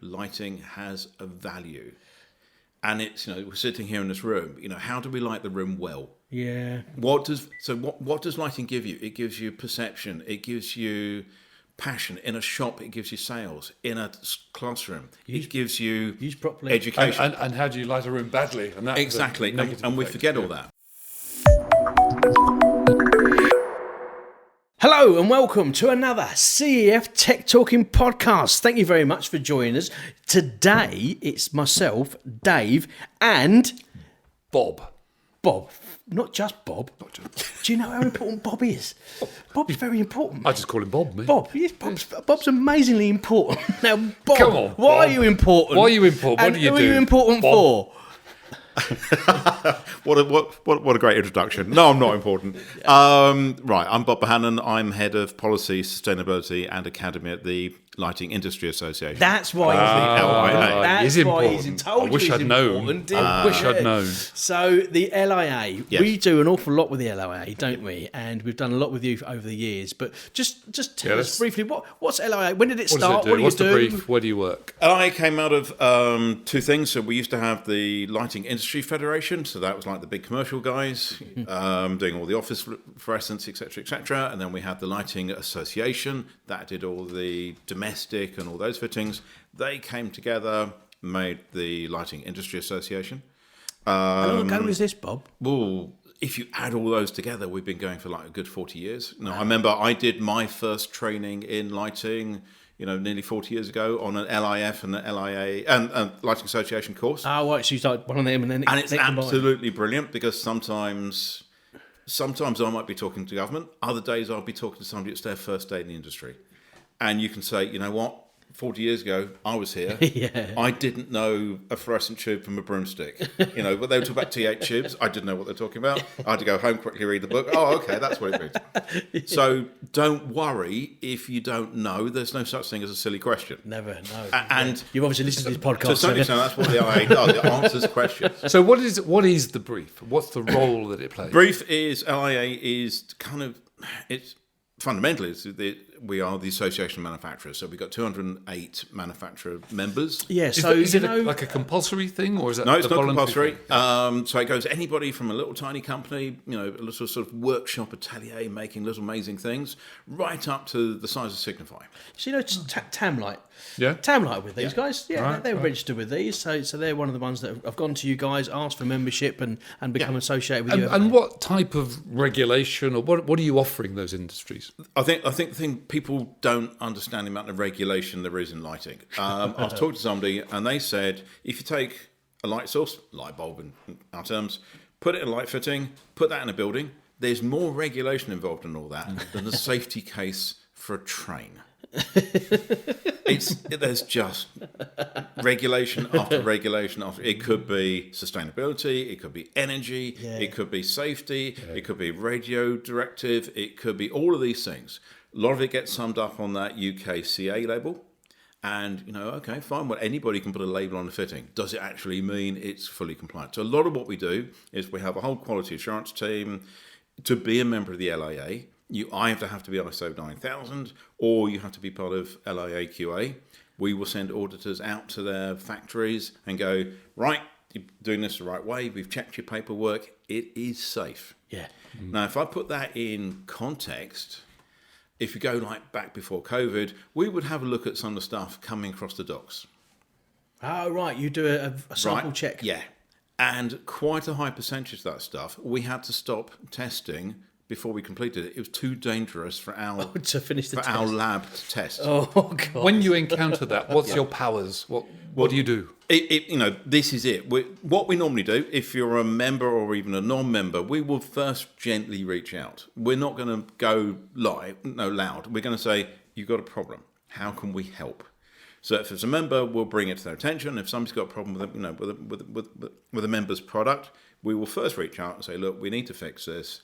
lighting has a value. And it's, we're sitting here in this room, how do we light the room well? Yeah. What does lighting give you? It gives you perception. It gives you passion. In a shop, it gives you sales. In a classroom, it gives you properly. education. And how do you light a room badly? And Exactly. And we forget all that. Hello and welcome to another CEF Tech Talking podcast. Thank you very much for joining us. Today, it's myself, Dave, and Bob. Not just Bob. Do you know how important Bob is? Bob's very important. I just call him Bob, mate. Bob's amazingly important. Now, Bob, Come on, why Bob. are you important? Why are you important? What And do you who do? are you important Bob? for? What a great introduction. No, I'm not important. Right, I'm Bob Bohannon. I'm head of policy, sustainability, and academy at the Lighting Industry Association. That's why LIA. That's He's why important. he's told I wish you I'd he's known. important. I wish I'd known. So the LIA, Yes. we do an awful lot with the LIA, don't we? And we've done a lot with you over the years. But just tell us briefly, what's LIA? When did it start? What do you What's do? the brief? Where do you work? LIA came out of two things. So we used to have the Lighting Industry Federation. So that was like the big commercial guys doing all the office fluorescents, etc. And then we had the Lighting Association that did all the domestic and all those fittings. They came together, made the Lighting Industry Association. How long ago was this, Bob? Well, if you add all those together, we've been going for like a good 40 years. No, I remember I did my first training in lighting, nearly 40 years ago on an LIF and an LIA and Lighting Association course. Oh, right, so you started one of them and then... And it's absolutely brilliant because sometimes I might be talking to government, other days I'll be talking to somebody that's their first day in the industry. And you can say, you know what? 40 years ago, I was here. Yeah. I didn't know a fluorescent tube from a broomstick. But they were talking about T8 tubes. I didn't know what they're talking about. I had to go home, quickly read the book. Oh, okay, that's what it means. So don't worry if you don't know. There's no such thing as a silly question. Never, no. And you've obviously listened to this podcast. to some extent, that's what the IA does. It answers questions. So what is the brief? What's the role that it plays? Brief is, LIA is it's fundamentally, we are the Association of Manufacturers. So we've got 208 manufacturer members. Yeah, so Is it like a compulsory thing, or is it? No, it's the not voluntary compulsory. thing? So it goes anybody from a little tiny company, a little sort of workshop atelier making little amazing things, right up to the size of Signify. So Tamlight. Yeah. Tamlight with these guys. Yeah, Right, they're registered with these. So they're one of the ones that have gone to you guys, asked for membership and become associated with you. And what type of regulation, or what are you offering those industries? I think the thing people don't understand the amount of regulation there is in lighting. I was talking to somebody and they said, if you take a light source, light bulb in our terms, put it in a light fitting, put that in a building, there's more regulation involved in all that than the safety case for a train. There's just regulation after regulation after. It could be sustainability, it could be energy, it could be safety, it could be radio directive, it could be all of these things. A lot of it gets summed up on that UKCA label. And, okay, fine, well, anybody can put a label on a fitting. Does it actually mean it's fully compliant? So a lot of what we do is we have a whole quality assurance team. To be a member of the LIA, you either have to be ISO 9000 or you have to be part of LIA QA. We will send auditors out to their factories and go, right, you're doing this the right way. We've checked your paperwork. It is safe. Yeah. Now, if I put that in context, if you go like back before COVID, we would have a look at some of the stuff coming across the docks. Oh, right. You do a sample check. Yeah. And quite a high percentage of that stuff, we had to stop testing before we completed it. It was too dangerous for our to finish the our lab to test. Oh, God. When you encounter that, what's your powers? What do you do? This is it. What we normally do, if you're a member or even a non-member, we will first gently reach out. We're not going to go loud. We're going to say, you've got a problem. How can we help? So if it's a member, we'll bring it to their attention. If somebody's got a problem with a member's product, we will first reach out and say, look, we need to fix this.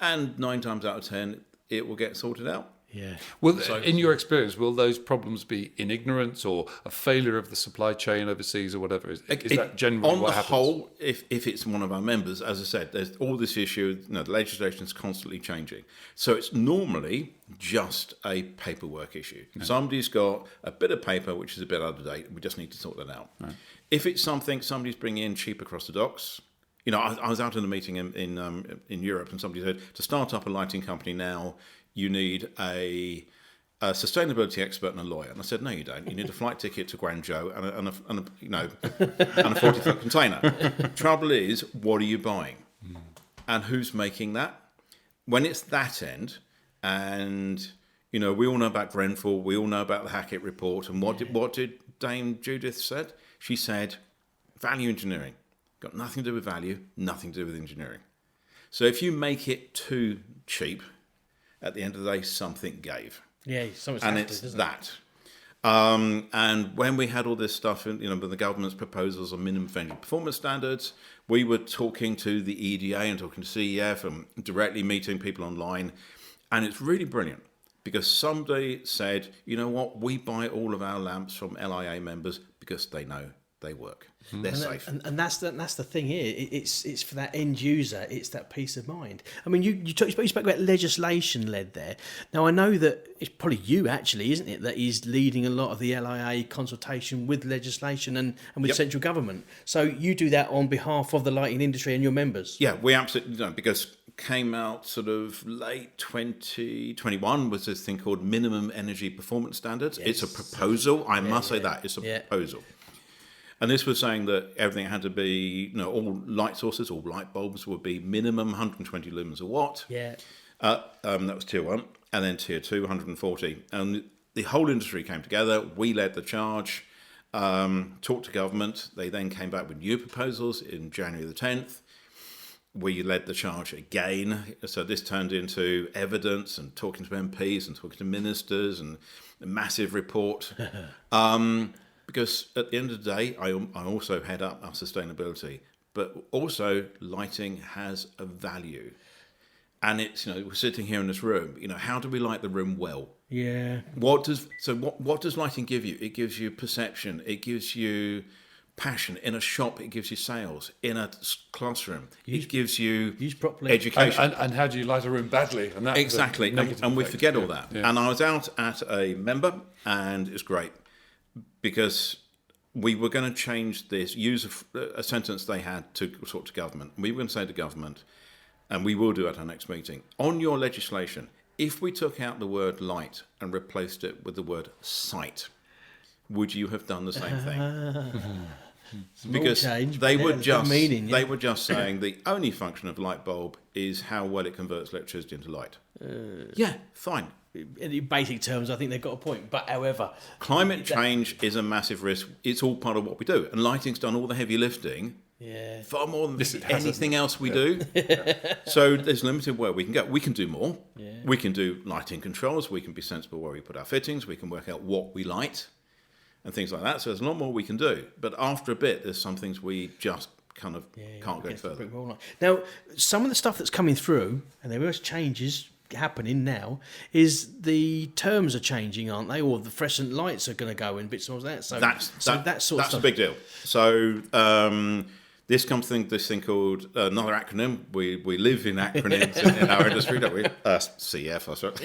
And 9 times out of 10, it will get sorted out. Yeah. Well, in your experience, will those problems be in ignorance or a failure of the supply chain overseas or whatever? Is that generally on what the happens? whole, if it's one of our members, as I said, there's all this issue. The legislation is constantly changing, so it's normally just a paperwork issue. Somebody's got a bit of paper which is a bit out of date. We just need to sort that out. Right. If it's something somebody's bringing in cheap across the docks. I was out in a meeting in Europe, and somebody said to start up a lighting company now, you need a sustainability expert and a lawyer. And I said, no, you don't. You need a flight ticket to Guangzhou and a 40-foot container. Trouble is, what are you buying? And who's making that? When it's that end, and we all know about Grenfell, we all know about the Hackett report, and what did Dame Judith said? She said, value engineering. Got nothing to do with value, nothing to do with engineering. So if you make it too cheap, at the end of the day, something gave. Yeah, and it's that. And when we had all this stuff, with the government's proposals on minimum energy performance standards, we were talking to the EDA and talking to CEF and directly meeting people online. And it's really brilliant because somebody said, you know what, we buy all of our lamps from LIA members because they know they work. They're safe. And that's the thing here. It's for that end user. It's that peace of mind. I mean, you spoke about legislation led there. Now, I know that it's probably you, actually, isn't it, that is leading a lot of the LIA consultation with legislation and with central government. So you do that on behalf of the lighting industry and your members? Yeah, we absolutely do, because came out sort of late 2021 was this thing called minimum energy performance standards. Yes. It's a proposal. I must say that. It's a proposal. And this was saying that everything had to be, all light sources, all light bulbs would be minimum 120 lumens a watt. Yeah. That was tier 1. And then tier 2, 140. And the whole industry came together. We led the charge, talked to government. They then came back with new proposals in January the 10th. We led the charge again. So this turned into evidence and talking to MPs and talking to ministers and a massive report. Because at the end of the day, I also head up our sustainability, but also lighting has a value. And it's, we're sitting here in this room, how do we light the room well? Yeah. What does lighting give you? It gives you perception. It gives you passion. In a shop, it gives you sales. In a classroom, it gives you properly. Education. And how do you light a room badly? And exactly. And we forget all that. Yeah. And I was out at a member, and it's great. Because we were going to change this, use a sentence they had to talk to government. We were going to say to government, and we will do at our next meeting, on your legislation, if we took out the word light and replaced it with the word sight, would you have done the same thing? Because they were just saying the only function of light bulb is how well it converts electricity into light. Yeah, fine. In basic terms, I think they've got a point. But however, climate change is a massive risk. It's all part of what we do, and lighting's done all the heavy lifting. Yeah, far more than anything else we do. So there's limited where we can go. We can do more. Yeah. We can do lighting controls. We can be sensible where we put our fittings. We can work out what we light and things like that. So there's a lot more we can do. But after a bit, there's some things we just kind of can't go further. Now, some of the stuff that's coming through, and there are changes happening now, is the terms are changing, aren't they? Or the fluorescent lights are going to go in bits and all that. So that's a big deal. So this thing called another acronym. We live in acronyms in our industry, don't we? CF, that's right.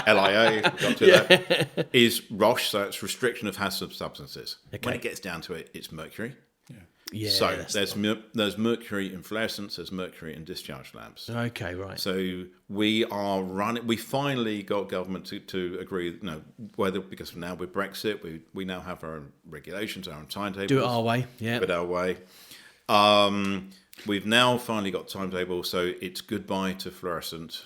LIA, got to that. Is ROHS, so it's restriction of hazardous substances. Okay. When it gets down to it, it's mercury. Yeah, so there's mercury in fluorescents, there's mercury in discharge lamps. Okay, right. So we are running. We finally got government to agree. Whether because now with Brexit, we now have our own regulations, our own timetables. Do it our way, yeah. Do it our way. We've now finally got timetable, so it's goodbye to fluorescent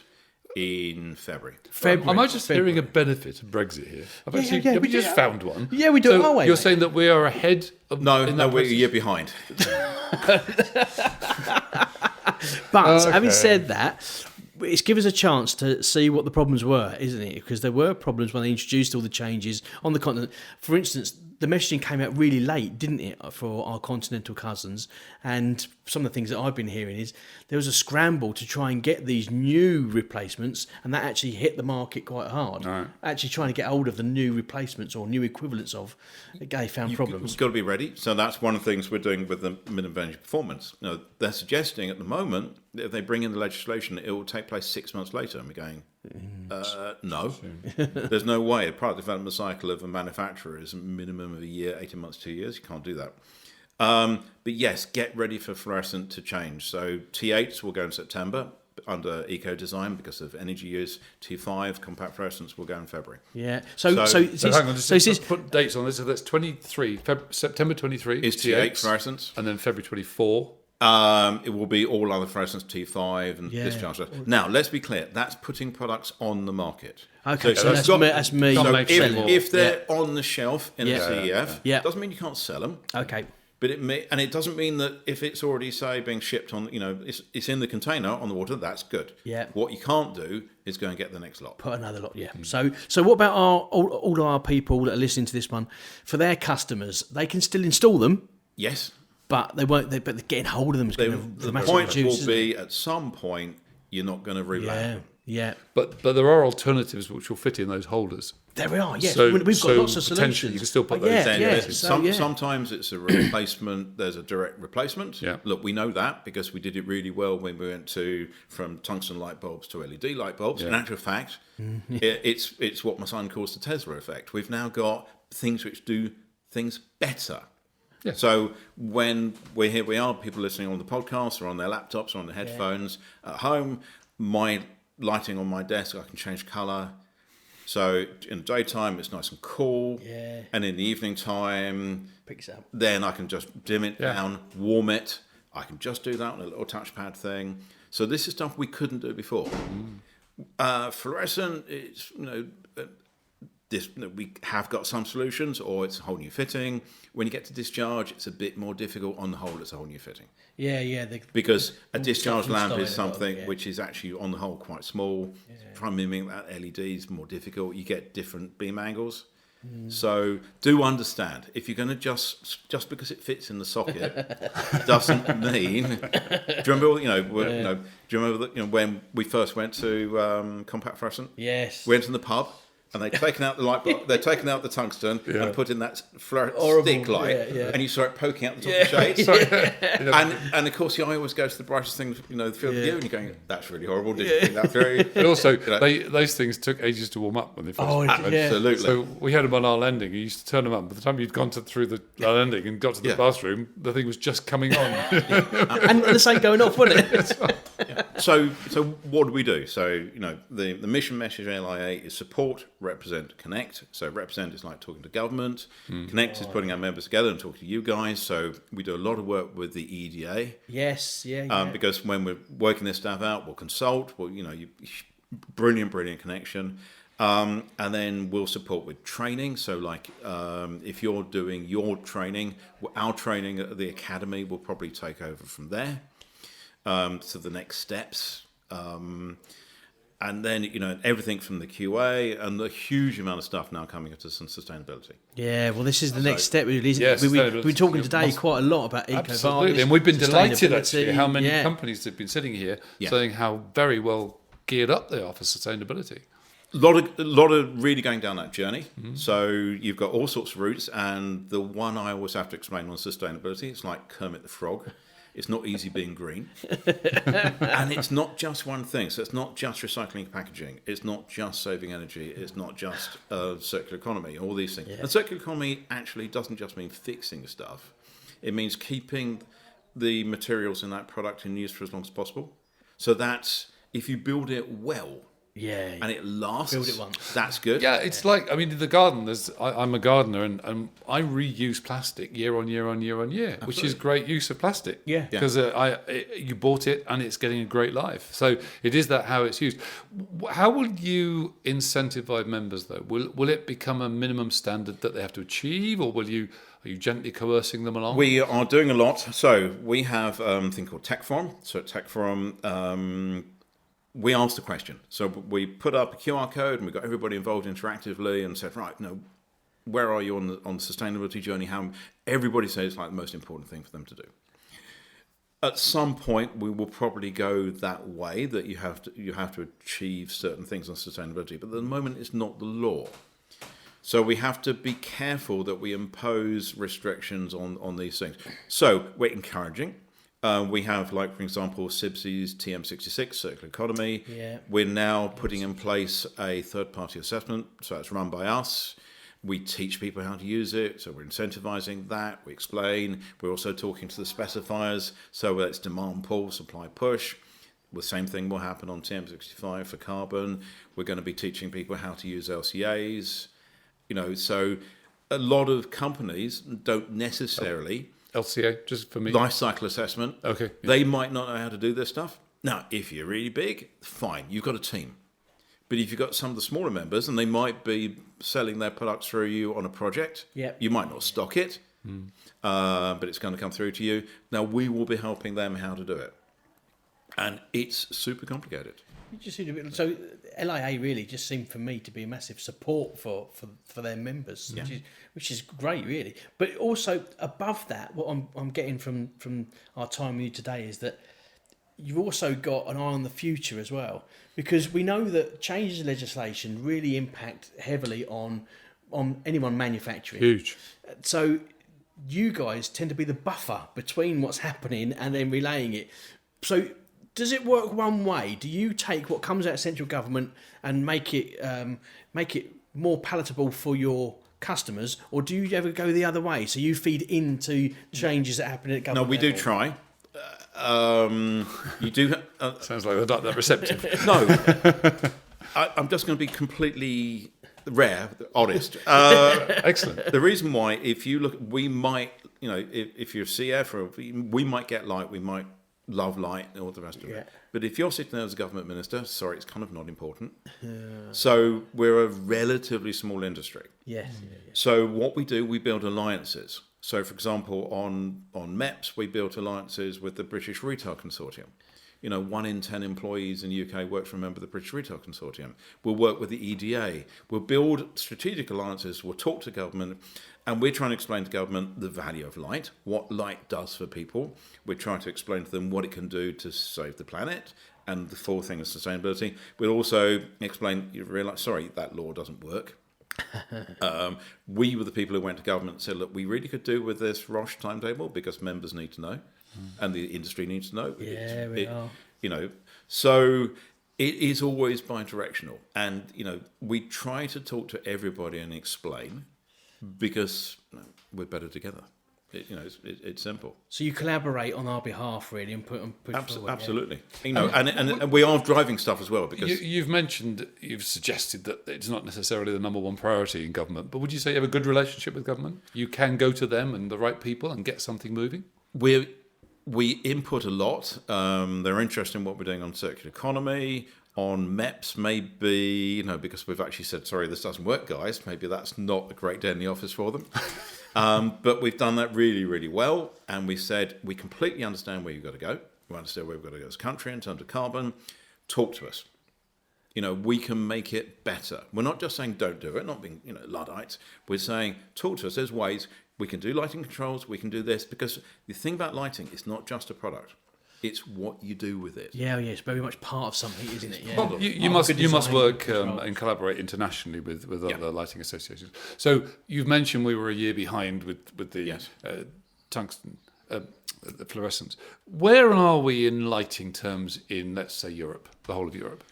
in February. Am I just hearing a benefit of Brexit here? Have we just found one? Yeah, we do it our way. You're saying that we are ahead of... No, we're a year behind. But having said that, it's given us a chance to see what the problems were, isn't it? Because there were problems when they introduced all the changes on the continent. For instance, the messaging came out really late, didn't it, for our continental cousins? And some of the things that I've been hearing is there was a scramble to try and get these new replacements, and that actually hit the market quite hard. Right. Actually trying to get hold of the new replacements or new equivalents of, they found problems. You've got to be ready. So that's one of the things we're doing with the minimum energy performance. You know, they're suggesting at the moment, if they bring in the legislation, it will take place 6 months later. And we're going, no. There's no way. A product development cycle of a manufacturer is a minimum of a year, 18 months, 2 years. You can't do that. But yes, get ready for fluorescent to change. So T8s will go in September under eco design because of energy use. T5 compact fluorescents will go in February. Yeah. So hang on, just put dates on this. So that's 23, September 23 is T8 fluorescents, and then February 24. It will be all other fluorescents, T5 and discharge. Now, let's be clear. That's putting products on the market. Okay, so that's me. So if they're on the shelf in a CEF, doesn't mean you can't sell them. Okay. But it doesn't mean that if it's already, say, being shipped on, it's in the container on the water, that's good. Yeah. What you can't do is go and get the next lot. Put another lot, yeah. So what about all our people that are listening to this one? For their customers, they can still install them. Yes. But they won't. But getting hold of them is going to the point will be at some point you're not going to relay them. Yeah. But there are alternatives which will fit in those holders. There we are. Yes, so, we've got lots of solutions. You can still put those in. Sometimes it's a replacement. There's a direct replacement. Yeah. Look, we know that because we did it really well when we went from tungsten light bulbs to LED light bulbs. Yeah. In actual fact, it's what my son calls the Tesla effect. We've now got things which do things better. Yeah. So when here we are, people listening on the podcast or on their laptops or on their headphones at home, my lighting on my desk, I can change colour. So in the daytime, it's nice and cool. Yeah. And in the evening time, picks up. Then I can just dim it down, warm it. I can just do that on a little touchpad thing. So this is stuff we couldn't do before. Fluorescent, it's we have got some solutions, or it's a whole new fitting. When you get to discharge, it's a bit more difficult. On the whole, it's a whole new fitting. Yeah. Because a discharge lamp is something which is actually, on the whole, quite small. Yeah. Try and mimic that LED is more difficult. You get different beam angles. So do understand, if you're going to just because it fits in the socket doesn't mean. Do you remember? Do you remember that? When we first went to compact fluorescent? Yes. We went to the pub. And they'd taken out the light bulb, they'd taken out the tungsten and put in that stick light, and you saw it poking out the top of the shade. And of course, you always go to the brightest thing, the field of view, and you're going, "That's really horrible." Did you think that very? But also, those things took ages to warm up when they first. Absolutely. So we had them on our landing. You used to turn them up. By the time you'd gone through the landing and got to the bathroom, the thing was just coming on, and the same going off, wasn't it? So what do we do? So the mission message of LIA is support, represent, connect. So represent is like talking to government. Connect is putting our members together and talking to you guys. So we do a lot of work with the EDA. Yes, because when we're working this stuff out, we'll consult. Brilliant connection. And then we'll support with training. So like if you're doing your training, our training at the academy will probably take over from there. To the next steps. And then, everything from the QA and the huge amount of stuff now coming into some sustainability. Yeah, well, this is the next step, really, isn't it? We've been talking today quite a lot about Absolutely, and we've been delighted, actually, how many companies have been sitting here saying how very well geared up they are for sustainability. A lot of really going down that journey. So you've got all sorts of routes, and the one I always have to explain on sustainability, it's like Kermit the Frog. It's not easy being green. And it's not just one thing. So it's not just recycling packaging. It's not just saving energy. It's not just circular economy, all these things. And circular economy actually doesn't just mean fixing stuff. It means keeping the materials in that product in use for as long as possible. So that's, if you build it well, and it lasts, build it once. That's good. Yeah, it's like, the garden, I'm a gardener and I reuse plastic year on year, Absolutely. Which is great use of plastic. Yeah. Because you bought it and it's getting a great life. So it is how it's used. How will you incentivize members, though? Will it become a minimum standard that they have to achieve, or are you gently coercing them along? We are doing a lot. So we have a thing called Tech Forum. So at Tech Forum, we asked the question. So we put up a QR code and we got everybody involved interactively and said, right, where are you on the sustainability journey? How everybody says it's like the most important thing for them to do. At some point, we will probably go that way, that you have to achieve certain things on sustainability. But at the moment, it's not the law. So we have to be careful that we impose restrictions on these things. So we're encouraging. We have, like, for example, CIBSI's TM66, Circular Economy. Yeah. We're now putting in place a third-party assessment, so it's run by us. We teach people how to use it, so we're incentivizing that. We explain. We're also talking to the specifiers, so whether it's demand pull, supply push. The same thing will happen on TM65 for carbon. We're going to be teaching people how to use LCAs. So a lot of companies don't necessarily... LCA, just for me. Life cycle assessment. Okay. Yeah. They might not know how to do this stuff. Now, if you're really big, fine, you've got a team. But if you've got some of the smaller members, and they might be selling their products through you on a project, you might not stock it, but it's going to come through to you. Now, we will be helping them how to do it. And it's super complicated. So LIA really just seemed for me to be a massive support for their members, which is great, really. But also above that, what I'm getting from our time with you today is that you've also got an eye on the future as well, because we know that changes in legislation really impact heavily on anyone manufacturing. Huge. So you guys tend to be the buffer between what's happening and then relaying it. So does it work one way? Do you take what comes out of central government and make it more palatable for your customers, or do you ever go the other way? So you feed into changes that happen at government? No, we do try. You do. Sounds like they're not that receptive. No, I'm just going to be completely honest. Excellent. The reason why, if you look, we might, if you're CF, we might get light, we might love light and all the rest of it. But if you're sitting there as a government minister, sorry, it's kind of not important. So we're a relatively small industry. Yes. So what we do, we build alliances. So, for example, on MEPS, we built alliances with the British Retail Consortium. 1 in 10 employees in the UK work for a member of the British Retail Consortium. We'll work with the EDA. We'll build strategic alliances. We'll talk to government. And we're trying to explain to government the value of light, what light does for people. We're trying to explain to them what it can do to save the planet and the full thing of sustainability. We'll also explain, sorry, that law doesn't work. We were the people who went to government and said, look, we really could do with this ROHS timetable because members need to know and the industry needs to know. Yeah, we are. So it is always bi-directional. And, we try to talk to everybody and explain because we're better together. It's simple. So you collaborate on our behalf, really, and push forward. Absolutely. And we are driving stuff as well because you've suggested that it's not necessarily the number one priority in government. But would you say you have a good relationship with government? You can go to them and the right people and get something moving. We input a lot. They're interested in what we're doing on circular economy. On MEPS, maybe, because we've actually said, sorry, this doesn't work, guys. Maybe that's not a great day in the office for them. But we've done that really, really well. And we said, we completely understand where you've got to go. We understand where we've got to go as a country in terms of carbon. Talk to us. We can make it better. We're not just saying don't do it, not being, Luddites. We're saying talk to us. There's ways. We can do lighting controls. We can do this. Because the thing about lighting, it's not just a product. It's what you do with it. Yeah, it's very much part of something, isn't it? Yeah. Well, you must work and collaborate internationally with other lighting associations. So you've mentioned we were a year behind with the tungsten, the fluorescents. Where are we in lighting terms in, let's say, Europe, the whole of Europe?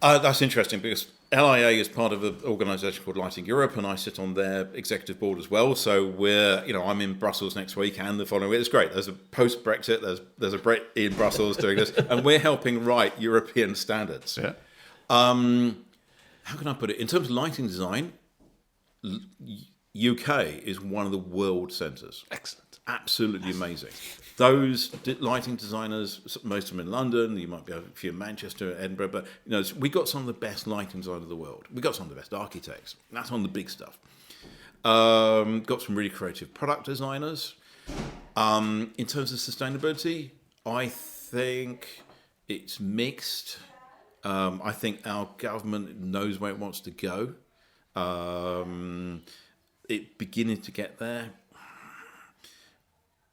That's interesting because LIA is part of an organisation called Lighting Europe, and I sit on their executive board as well. So I'm in Brussels next week and the following week. It's great. There's a post-Brexit. There's a Brit in Brussels doing this, and we're helping write European standards. Yeah. How can I put it? In terms of lighting design, UK is one of the world centres. Excellent. Absolutely amazing. Those lighting designers, most of them in London, you might be a few in Manchester, Edinburgh, but we got some of the best lighting design of the world. We got some of the best architects. That's on the big stuff. Got some really creative product designers. In terms of sustainability, I think it's mixed. I think our government knows where it wants to go. it beginning to get there?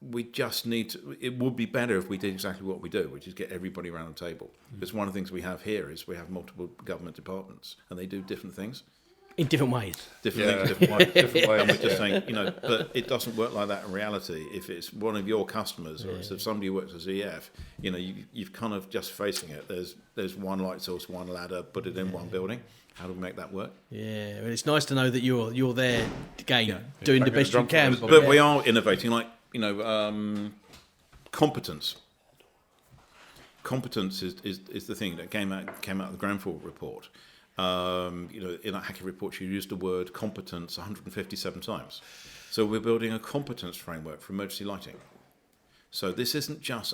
We just need to. It would be better if we did exactly what we do, which is get everybody around the table. Because one of the things we have here is we have multiple government departments, and they do different things. In different ways. Different ways. And we're just saying, but it doesn't work like that in reality. If it's one of your customers, or if somebody who works as EF, you've kind of just facing it. There's one light source, one ladder, put it in one building. How do we make that work? Yeah, well, it's nice to know that you're there again, doing the best you can. But we are innovating, competence. Competence is the thing that came out of the Grenfell report. In that Hackett report, she used the word competence 157 times. So we're building a competence framework for emergency lighting. So this isn't just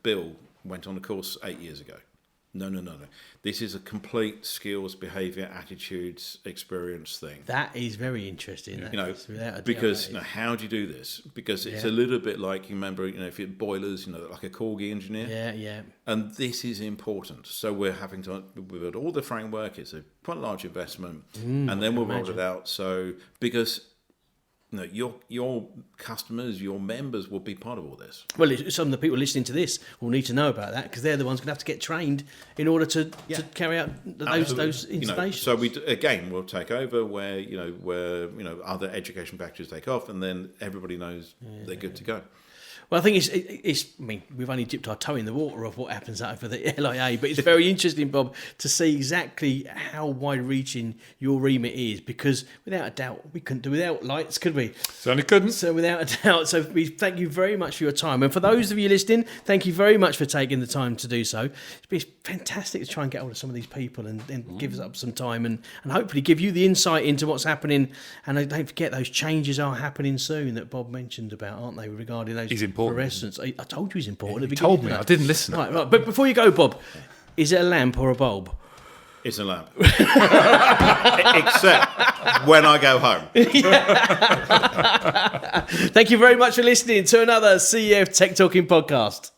Bill went on a course 8 years ago. No. This is a complete skills, behaviour, attitudes, experience thing. That is very interesting. Because how do you do this? Because it's a little bit like, you remember, if you're boilers, like a Corgi engineer. Yeah. And this is important. So we're having to build all the framework. It's a quite large investment, and then we'll roll it out. So because your customers, your members will be part of all this. Well, some of the people listening to this will need to know about that, because they're the ones going to have to get trained in order to carry out those installations. So we'll take over where other education packages take off, and then everybody knows they're good to go. Well, I think it's. I mean, we've only dipped our toe in the water of what happens over the LIA, but it's very interesting, Bob, to see exactly how wide-reaching your remit is. Because without a doubt, we couldn't do without lights, could we? Certainly couldn't. So without a doubt, we thank you very much for your time, and for those of you listening, thank you very much for taking the time to do so. It's fantastic to try and get hold of some of these people and give us up some time and hopefully give you the insight into what's happening. And don't forget, those changes are happening soon that Bob mentioned about, aren't they, regarding those fluorescents. I told you he's important. You told me. I didn't listen. Right. But before you go, Bob, is it a lamp or a bulb? It's a lamp. Except when I go home. Thank you very much for listening to another CEF Tech Talking podcast.